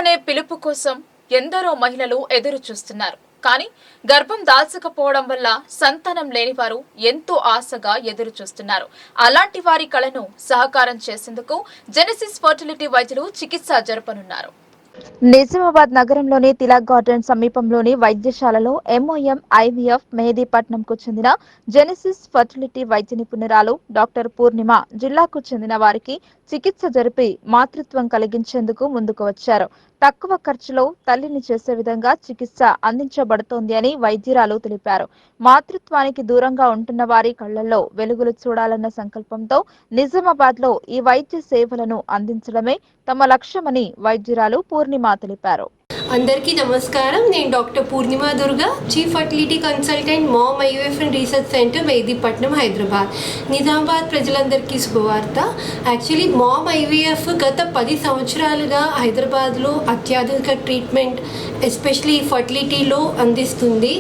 అనే పిలుపు కోసం ఎందరో మహిళలు ఎదురు చూస్తున్నారు. కానీ గర్భం దాల్చకపోవడం వల్ల సంతానం లేని వారు ఎంతో ఆశగా ఎదురు చూస్తున్నారు. అలాంటి వారి కళను సహకారం చేసేందుకు జెనెసిస్ ఫర్టిలిటీ వైద్యులు చికిత్స జరపనున్నారు. నిజామాబాద్ నగరంలోని తిలక్ గార్డెన్ సమీపంలోని వైద్యశాలలో ఎంఓఎం ఐవీఎఫ్ మెహదీపట్నంకు చెందిన జెనెసిస్ ఫర్టిలిటీ వైద్య నిపుణురాలు డాక్టర్ పూర్ణిమ జిల్లాకు చెందిన వారికి చికిత్స జరిపి మాతృత్వం కలిగించేందుకు ముందుకు వచ్చారు. తక్కువ ఖర్చులో తల్లిని చేసే విధంగా చికిత్స అందించబడుతోంది అని వైద్యురాలు తెలిపారు. మాతృత్వానికి దూరంగా ఉంటున్న వారి కళ్లల్లో వెలుగులు చూడాలన్న సంకల్పంతో నిజామాబాద్ లో ఈ వైద్య సేవలను అందించడమే తమ లక్ష్యమని వైద్యురాలు పూర్ణిమ తెలిపారు. అందరికీ నమస్కారం. నేను doctor Purnima Durga, chief fertility consultant, Mom IVF and research centre, Mehdipatnam, Hyderabad. Nizamabad ప్రజలందరికీ శుభవార్త. యాక్చువల్లీ మామ్ ఐవీఎఫ్ గత 10 సంవత్సరాలుగా హైదరాబాద్లో అత్యాధునిక ట్రీట్మెంట్ ఎస్పెషలీ ఫర్టిలిటీలో అందిస్తుంది.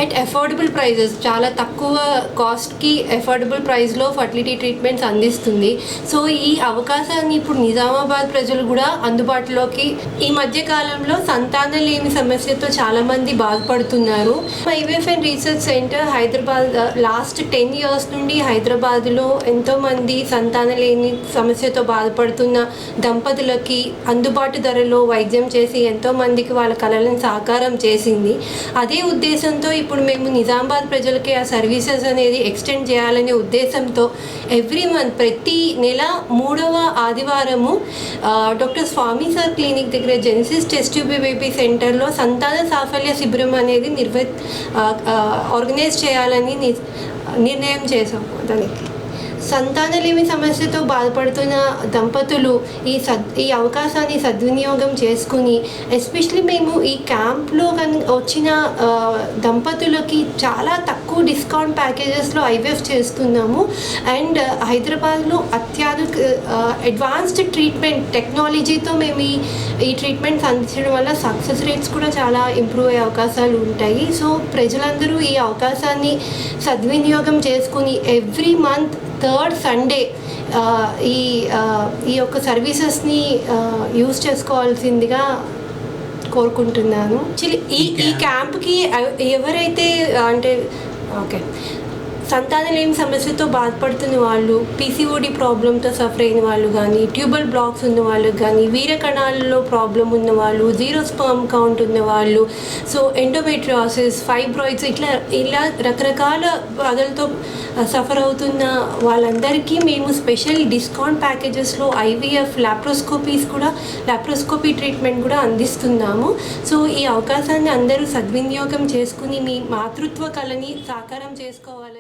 అట్ అఫోర్డబుల్ ప్రైజెస్, చాలా తక్కువ కాస్ట్కి అఫోర్డబుల్ ప్రైస్లో ఫర్టిలిటీ ట్రీట్మెంట్స్ అందిస్తుంది. సో ఈ అవకాశాన్ని ఇప్పుడు నిజామాబాద్ ప్రజలు కూడా అందుబాటులోకి ఈ మధ్య కాలంలో సంతానలేమి సమస్యతో చాలామంది బాధపడుతున్నారు. IVF and research centre Hyderabad last 10 years నుండి హైదరాబాద్లో ఎంతోమంది సంతానలేమి సమస్యతో బాధపడుతున్న దంపతులకి అందుబాటు ధరలో వైద్యం చేసి ఎంతోమందికి వాళ్ళ కళలను సాకారం చేసింది. అదే ఉద్దేశంతో ఇప్పుడు మేము నిజామాబాద్ ప్రజలకి ఆ సర్వీసెస్ అనేది ఎక్స్టెండ్ చేయాలనే ఉద్దేశంతో ఎవ్రీ మంత్ ప్రతి నెల 3వ ఆదివారము డాక్టర్ స్వామి సార్ క్లినిక్ దగ్గర జెనెసిస్ టెస్ట్ ట్యూబ్ బేబీ సెంటర్లో సంతాన సాఫల్య శిబిరం అనేది ఆర్గనైజ్ చేయాలని నిర్ణయం చేశాము. దానికి సంతానలేమి సమస్యతో బాధపడుతున్న దంపతులు ఈ అవకాశాన్ని సద్వినియోగం చేసుకుని, ఎస్పెషలీ మేము ఈ క్యాంప్లో వచ్చిన దంపతులకి చాలా తక్కువ డిస్కౌంట్ ప్యాకేజెస్లో ఐవీఎఫ్ చేస్తున్నాము. అండ్ హైదరాబాద్లో అత్యాధునిక అడ్వాన్స్డ్ ట్రీట్మెంట్ టెక్నాలజీతో మేము ఈ ట్రీట్మెంట్స్ అందించడం వల్ల సక్సెస్ రేట్స్ కూడా చాలా ఇంప్రూవ్ అయ్యే అవకాశాలు ఉంటాయి. సో ప్రజలందరూ ఈ అవకాశాన్ని సద్వినియోగం చేసుకుని ఎవ్రీ మంత్ 3rd Sunday ఈ యొక్క సర్వీసెస్ని యూజ్ చేసుకోవాల్సిందిగా కోరుకుంటున్నాను. ఈ క్యాంప్కి ఎవరైతే అంటే సంతానలేమి సమస్యతో బాధపడుతున్న వాళ్ళు, పీసీఓడి ప్రాబ్లంతో సఫర్ అయిన వాళ్ళు కానీ, ట్యూబల్ బ్లాక్స్ ఉన్న వాళ్ళు కానీ, వీర కణాలలో ప్రాబ్లం ఉన్న వాళ్ళు, జీరో స్పర్మ్ కౌంట్ ఉన్న వాళ్ళు, సో ఎండోమెట్రియాసిస్, ఫైబ్రాయిడ్స్, ఇలా రకరకాల బాధలతో సఫర్ అవుతున్న వాళ్ళందరికీ మేము స్పెషల్ డిస్కౌంట్ ప్యాకేజెస్లో ఐవీఎఫ్ లాప్రోస్కోపీ ట్రీట్మెంట్ కూడా అందిస్తున్నాము. సో ఈ అవకాశాన్ని అందరూ సద్వినియోగం చేసుకుని మీ మాతృత్వ కళని సాకారం చేసుకోవాలని